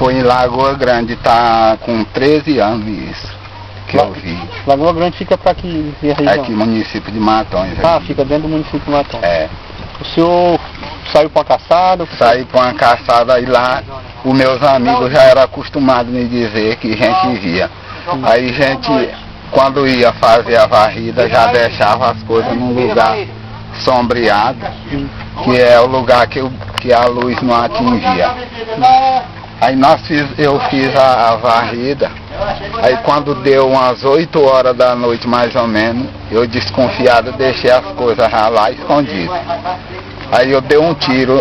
Foi em Lagoa Grande, tá com 13 anos isso que eu vi. Lagoa Grande fica para que região? Aqui, município de Matões. Ah, aqui. fica dentro do município de Matões. É. O senhor saiu para uma caçada? Saí para uma caçada e lá os meus amigos já eram acostumados a me dizer que a gente via. Aí a gente, quando ia fazer a varrida, já deixava as coisas num lugar sombreado, que é o lugar que a luz não atingia. Aí eu fiz a varrida, aí quando deu umas 8 horas da noite mais ou menos, eu desconfiado deixei as coisas lá escondidas. Aí eu dei um tiro,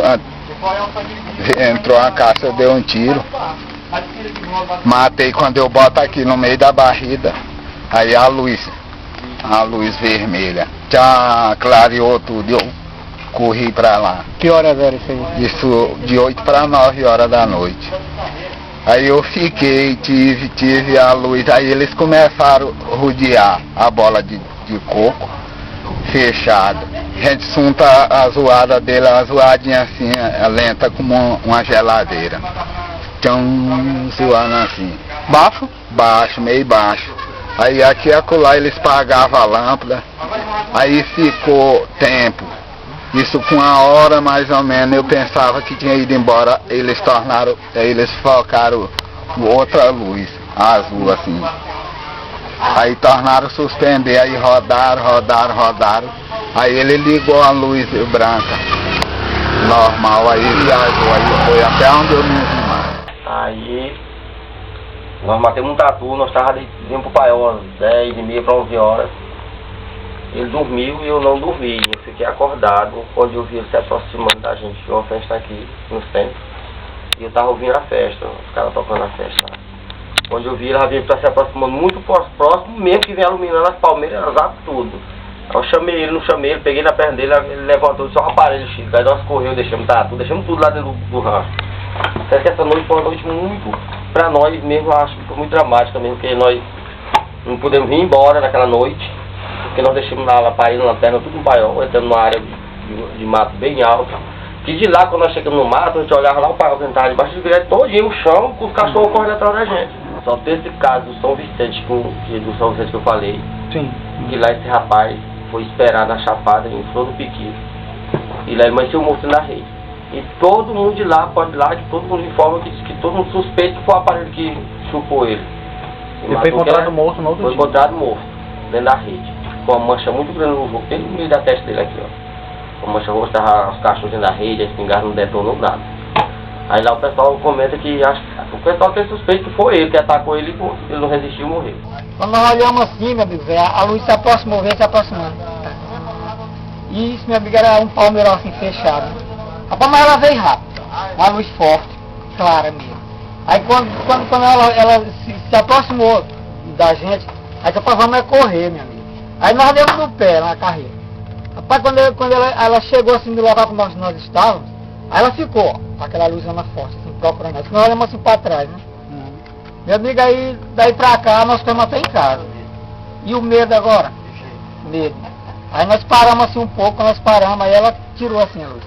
entrou a caça, eu dei um tiro, matei quando eu boto aqui no meio da barrida, aí a luz vermelha, já clareou tudo, eu corri pra lá. Que horas era isso aí? Isso de 8 para 9 horas da noite. Aí eu fiquei, tive a luz, aí eles começaram a rodear a bola de coco fechada. A gente sunta a zoada dele, a zoadinha assim, lenta como uma geladeira. Tão zoando assim. Baixo? Baixo, meio baixo. Aí aqui e acolá eles pagavam a lâmpada, aí ficou tempo. Isso com 1 hora mais ou menos, eu pensava que tinha ido embora, eles focaram outra luz, azul assim. Aí tornaram suspender, aí rodaram. Aí ele ligou a luz branca, normal, aí viajou, aí foi até onde eu não vi mais. Aí nós matamos um tatu, nós estávamos indo pro paiol às 10h30 para 11 horas. Ele dormiu e eu não dormi, eu fiquei acordado quando eu vi ele se aproximando da gente. Tinha uma festa aqui no centro e eu estava ouvindo a festa, os caras tocando a festa lá. Quando eu vi ele, já vinha se aproximando muito próximo, mesmo que vinha iluminando as palmeiras, as árvores, tudo. Aí eu chamei ele, não chamei ele, peguei na perna dele, ele levantou só um aparelho X, aí nós corremos, deixamos tudo lá dentro do rancho. Parece que essa noite foi uma noite muito, pra nós mesmo, acho que foi muito dramática mesmo, porque nós não podemos vir embora naquela noite. Porque nós deixamos lá parindo lanterna, tudo no paiol, entrando numa área de mato bem alta. Que de lá, quando nós chegamos no mato, a gente olhava lá o paiol que estava debaixo de grade todinho, o chão, com os cachorros correndo atrás da gente. Só tem esse caso do São Vicente, que eu falei. Sim. Que lá esse rapaz foi esperar na Chapada, em Flor do Piquiro. E lá ele amanheceu morto na rede. E todo mundo de lá, pode ir lá, que todo mundo informa que todo mundo suspeita que foi o aparelho que chupou ele. Ele foi encontrado morto no outro dia? Foi encontrado morto, dentro da rede. Com uma mancha muito grande no rosto, bem no meio da testa dele aqui, ó. Uma mancha roxa, os cachorros dentro da rede, a espingarda não detonou nada. Aí lá o pessoal comenta que o pessoal tem suspeito que foi ele que atacou ele e ele não resistiu e morreu. Quando nós olhamos assim, meu amigo, a luz se aproximou, vem se aproximando. E isso, meu amigo, era um palmeirão assim fechado. Rapaz, mas ela veio rápido, uma luz forte, clara mesmo. Aí quando ela se aproximou da gente, aí rapaz, vamos correr, meu amigo. Aí nós demos no pé na carreira. Rapaz, quando ela chegou assim do local que nós estávamos, aí ela ficou, com aquela luzona forte, assim, procurando nós. Nós olhamos assim para trás, né? Meu amigo, aí daí pra cá nós estamos até em casa. E o medo agora? Medo. Aí nós paramos assim um pouco, quando nós paramos, aí ela tirou assim a luz.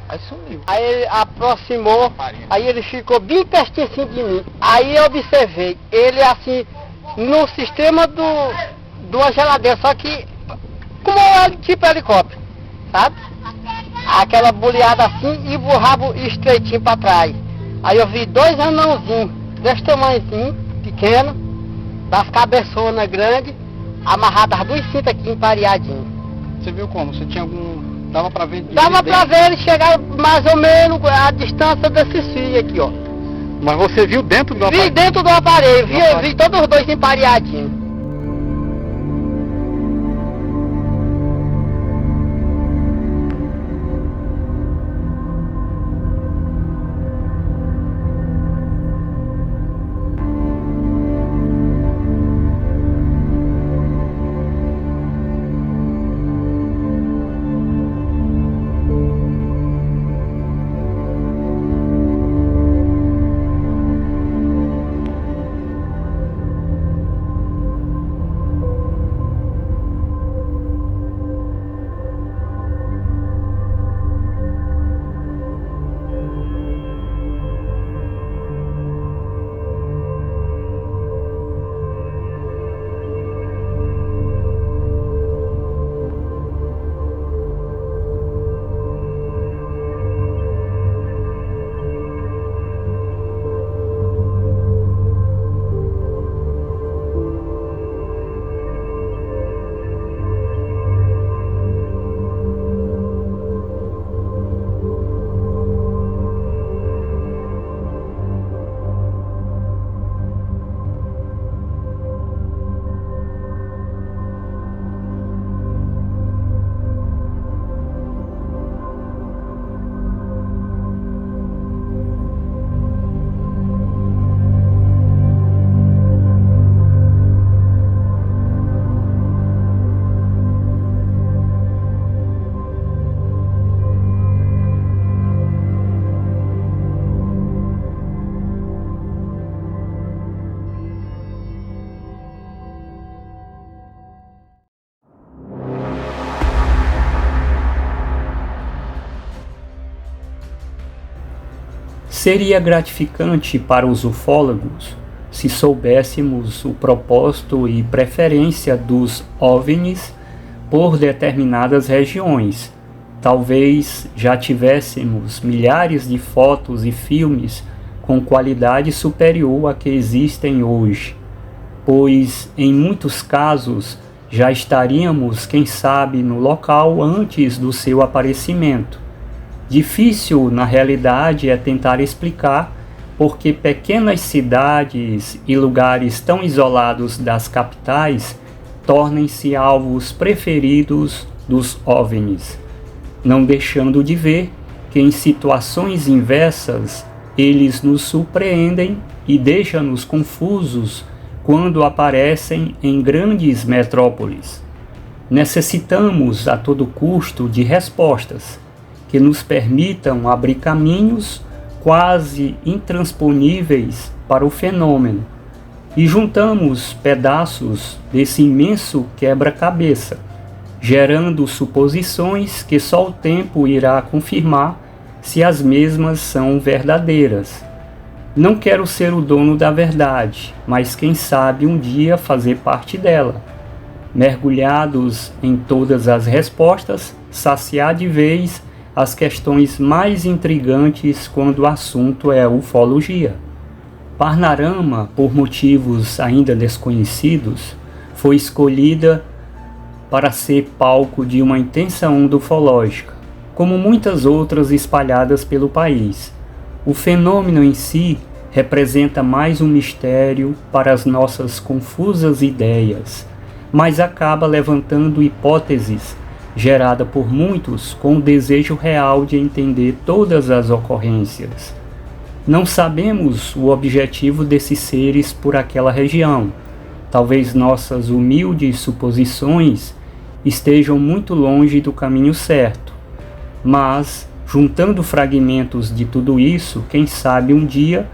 Aí sumiu. Aí ele aproximou, aí ele ficou bem pertinho assim de mim. Aí eu observei, ele assim, no sistema de uma geladeira, só que como tipo helicóptero, sabe? Aquela boleada assim e o rabo estreitinho pra trás. Aí eu vi 2 anãozinhos, desse tamanhozinho, pequeno, das cabeçonas grandes, amarradas as 2 cintas aqui empareadinhas. Você viu como? Você tinha algum... Dava pra ver? Dava pra ver ele chegar mais ou menos a distância desses fios aqui, ó. Mas você viu dentro do aparelho? Vi dentro do aparelho, vi todos os 2 empareadinhos. Seria gratificante para os ufólogos se soubéssemos o propósito e preferência dos OVNIs por determinadas regiões. Talvez já tivéssemos milhares de fotos e filmes com qualidade superior à que existem hoje, pois em muitos casos já estaríamos, quem sabe, no local antes do seu aparecimento. Difícil, na realidade, é tentar explicar por que pequenas cidades e lugares tão isolados das capitais tornem-se alvos preferidos dos OVNIs, não deixando de ver que em situações inversas eles nos surpreendem e deixam-nos confusos quando aparecem em grandes metrópoles. Necessitamos a todo custo de respostas que nos permitam abrir caminhos quase intransponíveis para o fenômeno, e juntamos pedaços desse imenso quebra-cabeça, gerando suposições que só o tempo irá confirmar se as mesmas são verdadeiras. Não quero ser o dono da verdade, mas quem sabe um dia fazer parte dela. Mergulhados em todas as respostas, saciar de vez as questões mais intrigantes quando o assunto é a ufologia. Parnarama, por motivos ainda desconhecidos, foi escolhida para ser palco de uma intensa onda ufológica, como muitas outras espalhadas pelo país. O fenômeno em si representa mais um mistério para as nossas confusas ideias, mas acaba levantando hipóteses geradas por muitos com o desejo real de entender todas as ocorrências. Não sabemos o objetivo desses seres por aquela região. Talvez nossas humildes suposições estejam muito longe do caminho certo. Mas, juntando fragmentos de tudo isso, quem sabe um dia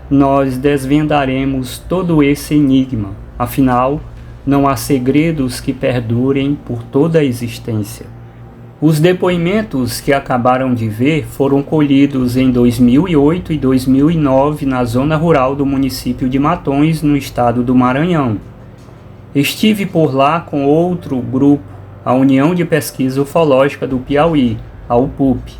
nós desvendaremos todo esse enigma. Afinal, não há segredos que perdurem por toda a existência. Os depoimentos que acabaram de ver foram colhidos em 2008 e 2009 na zona rural do município de Matões, no estado do Maranhão. Estive por lá com outro grupo, a União de Pesquisa Ufológica do Piauí, a UPUP,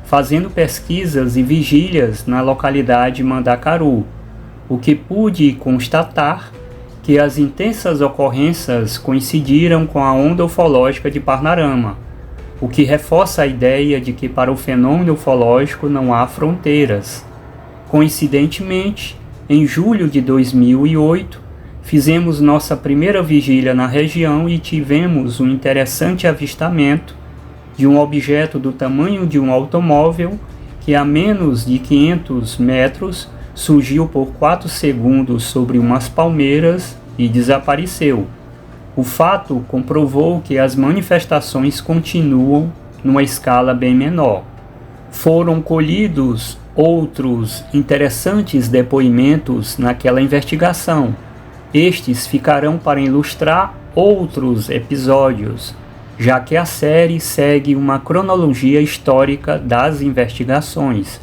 fazendo pesquisas e vigílias na localidade Mandacaru, o que pude constatar que as intensas ocorrências coincidiram com a onda ufológica de Parnarama, o que reforça a ideia de que para o fenômeno ufológico não há fronteiras. Coincidentemente, em julho de 2008, fizemos nossa primeira vigília na região e tivemos um interessante avistamento de um objeto do tamanho de um automóvel que a menos de 500 metros surgiu por 4 segundos sobre umas palmeiras e desapareceu. O fato comprovou que as manifestações continuam numa escala bem menor. Foram colhidos outros interessantes depoimentos naquela investigação. Estes ficarão para ilustrar outros episódios, já que a série segue uma cronologia histórica das investigações.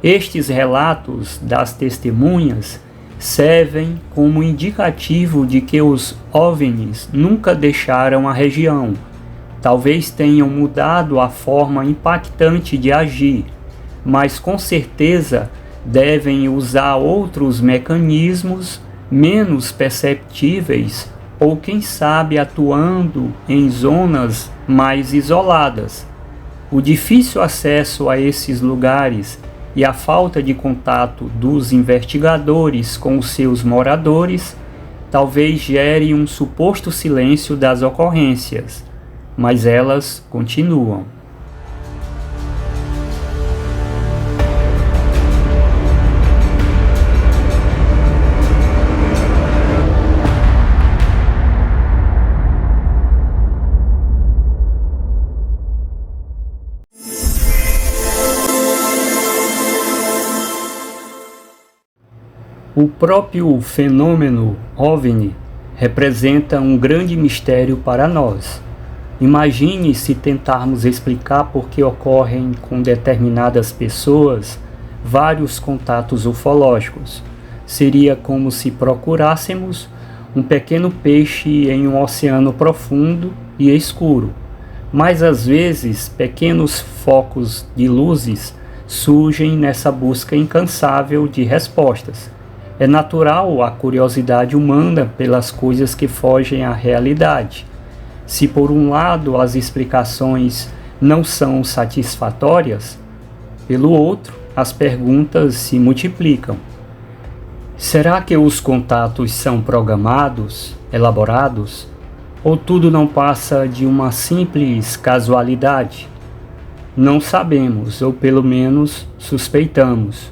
Estes relatos das testemunhas servem como indicativo de que os OVNIs nunca deixaram a região. Talvez tenham mudado a forma impactante de agir, mas com certeza devem usar outros mecanismos menos perceptíveis ou, quem sabe, atuando em zonas mais isoladas. O difícil acesso a esses lugares e a falta de contato dos investigadores com os seus moradores talvez gere um suposto silêncio das ocorrências, mas elas continuam. O próprio fenômeno OVNI representa um grande mistério para nós. Imagine se tentarmos explicar por que ocorrem com determinadas pessoas vários contatos ufológicos. Seria como se procurássemos um pequeno peixe em um oceano profundo e escuro. Mas às vezes pequenos focos de luzes surgem nessa busca incansável de respostas. É natural a curiosidade humana pelas coisas que fogem à realidade. Se por um lado as explicações não são satisfatórias, pelo outro as perguntas se multiplicam. Será que os contatos são programados, elaborados? Ou tudo não passa de uma simples casualidade? Não sabemos, ou pelo menos suspeitamos.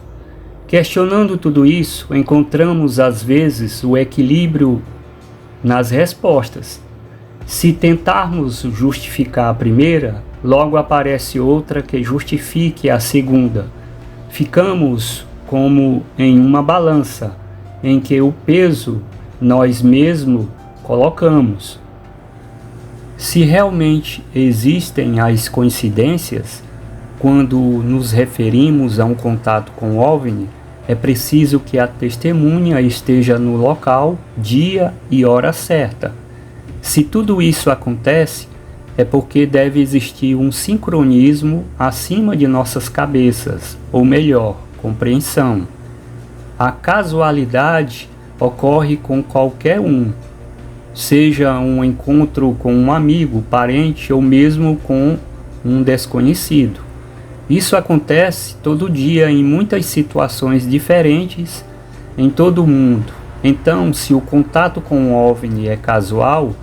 Questionando tudo isso, encontramos às vezes o equilíbrio nas respostas. Se tentarmos justificar a primeira, logo aparece outra que justifique a segunda. Ficamos como em uma balança, em que o peso nós mesmos colocamos. Se realmente existem as coincidências, quando nos referimos a um contato com OVNI, é preciso que a testemunha esteja no local, dia e hora certa. Se tudo isso acontece, é porque deve existir um sincronismo acima de nossas cabeças, ou melhor, compreensão. A casualidade ocorre com qualquer um, seja um encontro com um amigo, parente ou mesmo com um desconhecido. Isso acontece todo dia em muitas situações diferentes em todo o mundo. Então, se o contato com o OVNI é casual,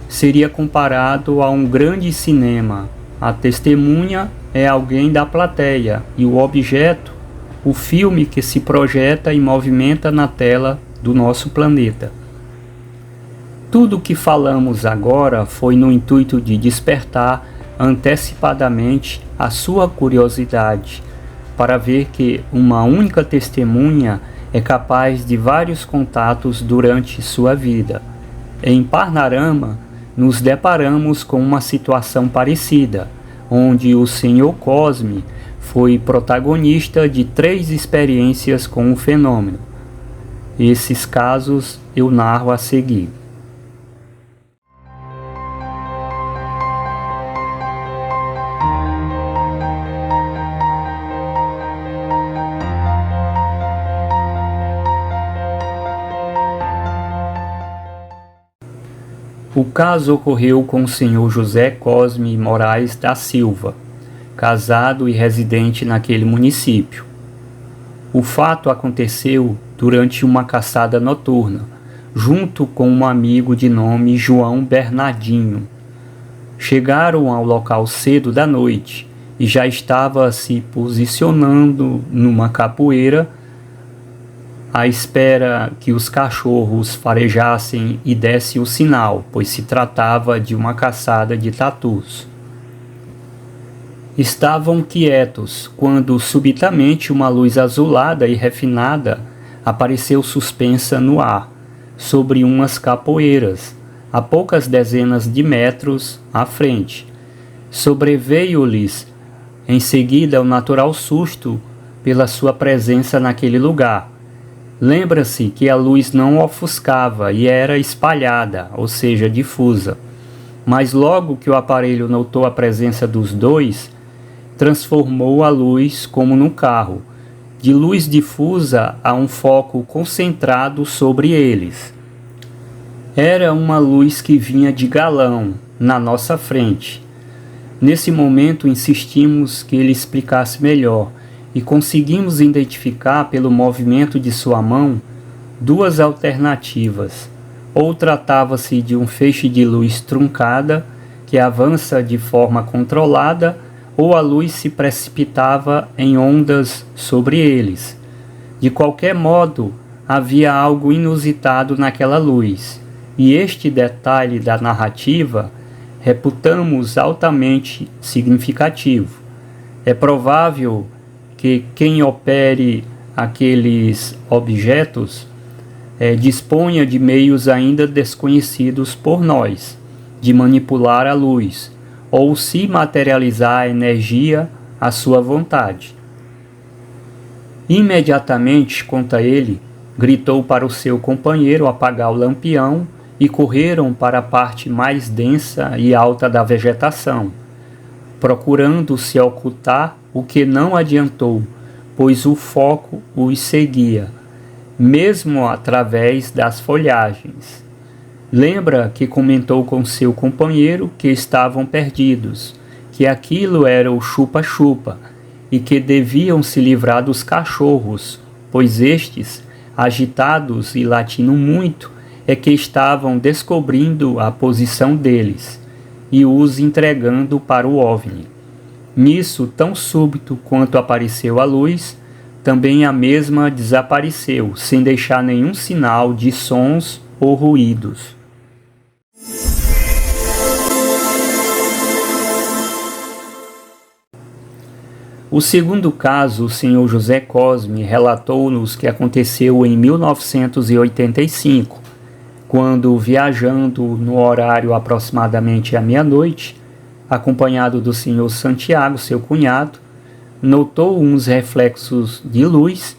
seria comparado a um grande cinema. A testemunha é alguém da plateia e o objeto, o filme que se projeta e movimenta na tela do nosso planeta. Tudo o que falamos agora foi no intuito de despertar antecipadamente a sua curiosidade, para ver que uma única testemunha é capaz de vários contatos durante sua vida. Em Parnarama, nos deparamos com uma situação parecida, onde o Sr. Cosme foi protagonista de 3 experiências com o fenômeno. Esses casos eu narro a seguir. O caso ocorreu com o Sr. José Cosme Moraes da Silva, casado e residente naquele município. O fato aconteceu durante uma caçada noturna, junto com um amigo de nome João Bernardinho. Chegaram ao local cedo da noite e já estava se posicionando numa capoeira à espera que os cachorros farejassem e dessem o sinal, pois se tratava de uma caçada de tatus. Estavam quietos quando subitamente uma luz azulada e refinada apareceu suspensa no ar, sobre umas capoeiras, a poucas dezenas de metros à frente. Sobreveio-lhes em seguida o natural susto pela sua presença naquele lugar. Lembra-se que a luz não ofuscava e era espalhada, ou seja, difusa. Mas logo que o aparelho notou a presença dos dois, transformou a luz como num carro, de luz difusa a um foco concentrado sobre eles. Era uma luz que vinha de galão, na nossa frente. Nesse momento insistimos que ele explicasse melhor, e conseguimos identificar pelo movimento de sua mão 2 alternativas. Ou tratava-se de um feixe de luz truncada que avança de forma controlada, ou a luz se precipitava em ondas sobre eles. De qualquer modo, havia algo inusitado naquela luz, e este detalhe da narrativa reputamos altamente significativo. É provável que quem opere aqueles objetos disponha de meios ainda desconhecidos por nós, de manipular a luz, ou se materializar a energia à sua vontade. Imediatamente, conta ele, gritou para o seu companheiro apagar o lampião e correram para a parte mais densa e alta da vegetação, procurando se ocultar, o que não adiantou, pois o foco os seguia, mesmo através das folhagens. Lembra que comentou com seu companheiro que estavam perdidos, que aquilo era o chupa-chupa e que deviam se livrar dos cachorros, pois estes, agitados e latindo muito, é que estavam descobrindo a posição deles e os entregando para o OVNI. Nisso, tão súbito quanto apareceu a luz, também a mesma desapareceu, sem deixar nenhum sinal de sons ou ruídos. O segundo caso, o Sr. José Cosme relatou-nos que aconteceu em 1985, quando, viajando no horário aproximadamente à meia-noite, acompanhado do Sr. Santiago, seu cunhado, notou uns reflexos de luz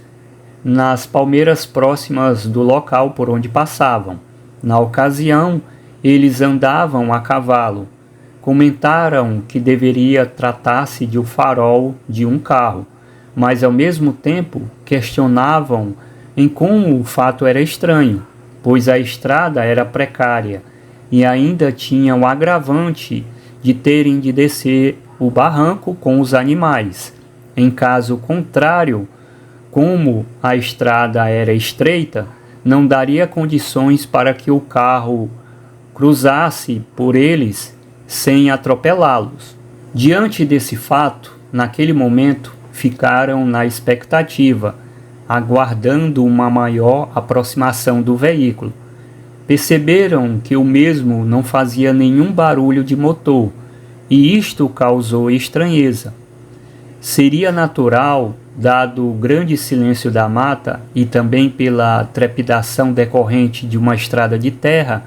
nas palmeiras próximas do local por onde passavam. Na ocasião, eles andavam a cavalo. Comentaram que deveria tratar-se de um farol de um carro, mas ao mesmo tempo questionavam em como o fato era estranho, pois a estrada era precária e ainda tinha o agravante de terem de descer o barranco com os animais. Em caso contrário, como a estrada era estreita, não daria condições para que o carro cruzasse por eles sem atropelá-los. Diante desse fato, naquele momento, ficaram na expectativa, aguardando uma maior aproximação do veículo. Perceberam que o mesmo não fazia nenhum barulho de motor, e isto causou estranheza. Seria natural, dado o grande silêncio da mata e também pela trepidação decorrente de uma estrada de terra,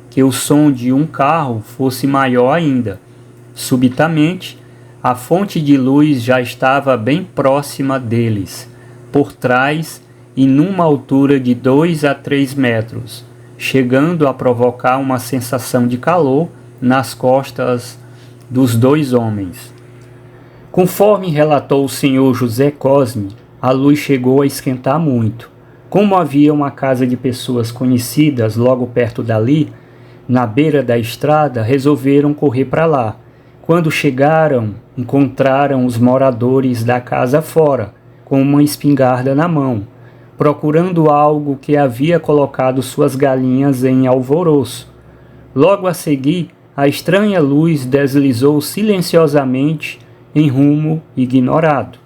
que o som de um carro fosse maior ainda. Subitamente, a fonte de luz já estava bem próxima deles, por trás e numa altura de 2 a 3 metros, chegando a provocar uma sensação de calor nas costas dos dois homens. Conforme relatou o Sr. José Cosme, a luz chegou a esquentar muito. Como havia uma casa de pessoas conhecidas logo perto dali, na beira da estrada, resolveram correr para lá. Quando chegaram, encontraram os moradores da casa fora, com uma espingarda na mão, procurando algo que havia colocado suas galinhas em alvoroço. Logo a seguir, a estranha luz deslizou silenciosamente em rumo ignorado.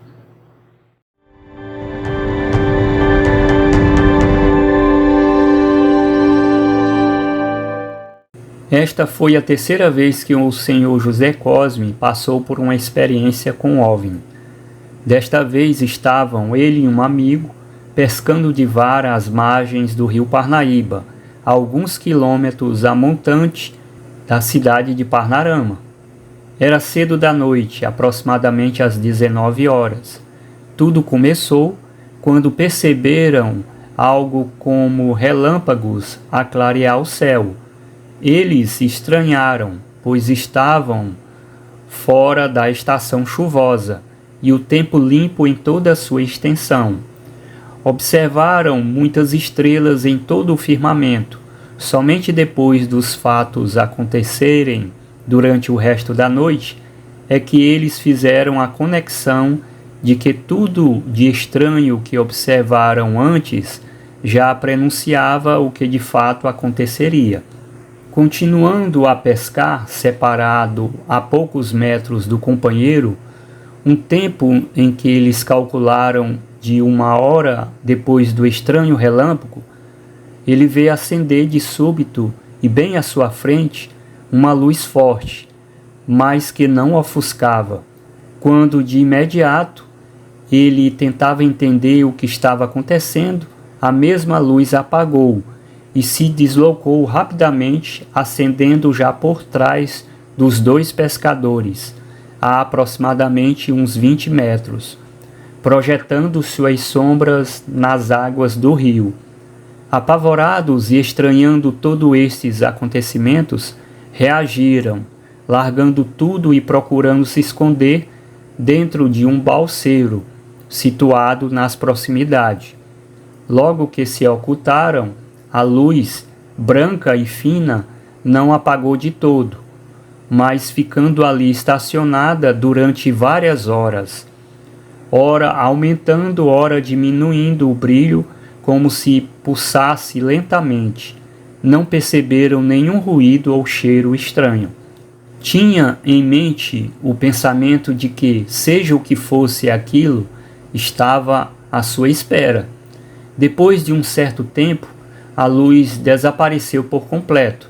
Esta foi a terceira vez que o Sr. José Cosme passou por uma experiência com OVNI. Desta vez estavam ele e um amigo pescando de vara às margens do rio Parnaíba, a alguns quilômetros a montante da cidade de Parnarama. Era cedo da noite, aproximadamente às 19 horas. Tudo começou quando perceberam algo como relâmpagos a clarear o céu. Eles estranharam, pois estavam fora da estação chuvosa e o tempo limpo em toda a sua extensão. Observaram muitas estrelas em todo o firmamento. Somente depois dos fatos acontecerem durante o resto da noite é que eles fizeram a conexão de que tudo de estranho que observaram antes já prenunciava o que de fato aconteceria. Continuando a pescar, separado a poucos metros do companheiro, um tempo em que eles calcularam de 1 hora depois do estranho relâmpago, ele vê acender de súbito e bem à sua frente uma luz forte, mas que não ofuscava. Quando de imediato ele tentava entender o que estava acontecendo, a mesma luz apagou e se deslocou rapidamente, acendendo já por trás dos dois pescadores, a aproximadamente uns 20 metros. projetando suas sombras nas águas do rio. Apavorados e estranhando todos estes acontecimentos, reagiram, largando tudo e procurando se esconder dentro de um balseiro situado nas proximidades. Logo que se ocultaram, a luz, branca e fina, não apagou de todo, mas ficando ali estacionada durante várias horas, ora aumentando, ora diminuindo o brilho, como se pulsasse lentamente. Não perceberam nenhum ruído ou cheiro estranho. Tinha em mente o pensamento de que, seja o que fosse aquilo, estava à sua espera. Depois de um certo tempo, a luz desapareceu por completo.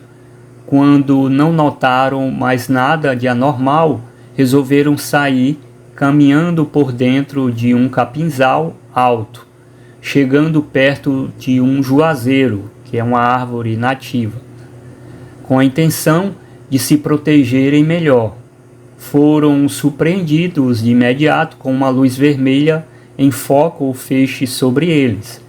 Quando não notaram mais nada de anormal, resolveram sair caminhando por dentro de um capinzal alto, chegando perto de um juazeiro, que é uma árvore nativa, com a intenção de se protegerem melhor. Foram surpreendidos de imediato com uma luz vermelha em foco ou feixe sobre eles.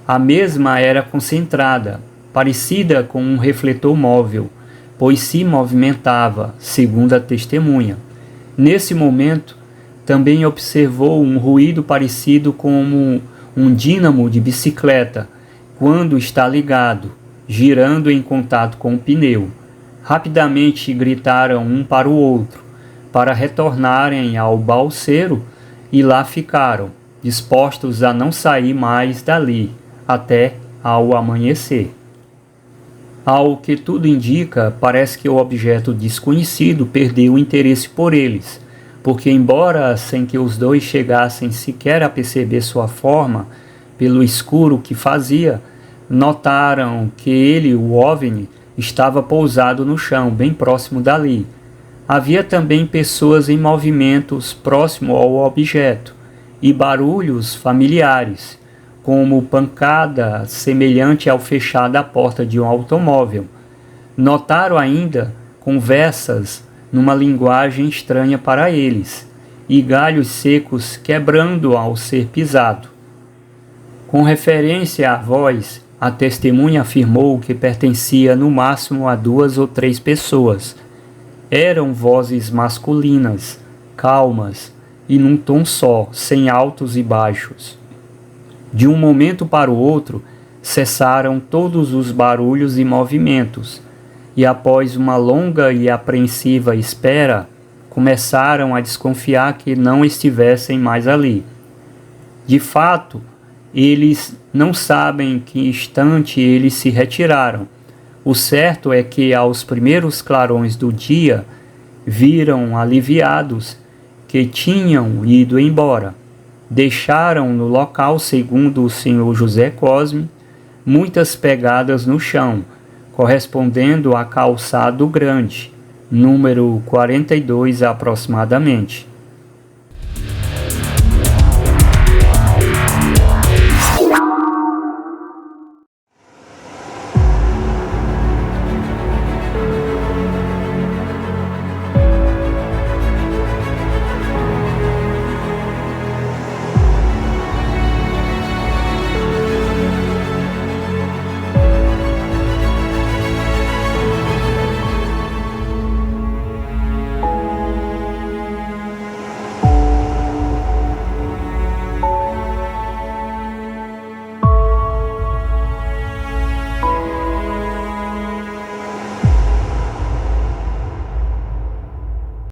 A mesma era concentrada, parecida com um refletor móvel, pois se movimentava, segundo a testemunha. Nesse momento, também observou um ruído parecido com um dínamo de bicicleta, quando está ligado, girando em contato com o pneu. Rapidamente gritaram um para o outro, para retornarem ao balseiro, e lá ficaram, dispostos a não sair mais dali, até ao amanhecer. Ao que tudo indica, parece que o objeto desconhecido perdeu o interesse por eles, porque embora sem que os dois chegassem sequer a perceber sua forma, pelo escuro que fazia, notaram que ele, o OVNI, estava pousado no chão, bem próximo dali. Havia também pessoas em movimentos próximo ao objeto, e barulhos familiares, como pancada semelhante ao fechar da porta de um automóvel. Notaram ainda conversas numa linguagem estranha para eles, e galhos secos quebrando ao ser pisado. Com referência à voz, a testemunha afirmou que pertencia no máximo a 2 ou 3 pessoas. Eram vozes masculinas, calmas e num tom só, sem altos e baixos. De um momento para o outro, cessaram todos os barulhos e movimentos, e após uma longa e apreensiva espera, começaram a desconfiar que não estivessem mais ali. De fato, eles não sabem que instante eles se retiraram. O certo é que aos primeiros clarões do dia, viram aliviados que tinham ido embora. Deixaram no local, segundo o Sr. José Cosme, muitas pegadas no chão, correspondendo a calçado grande, número 42 aproximadamente.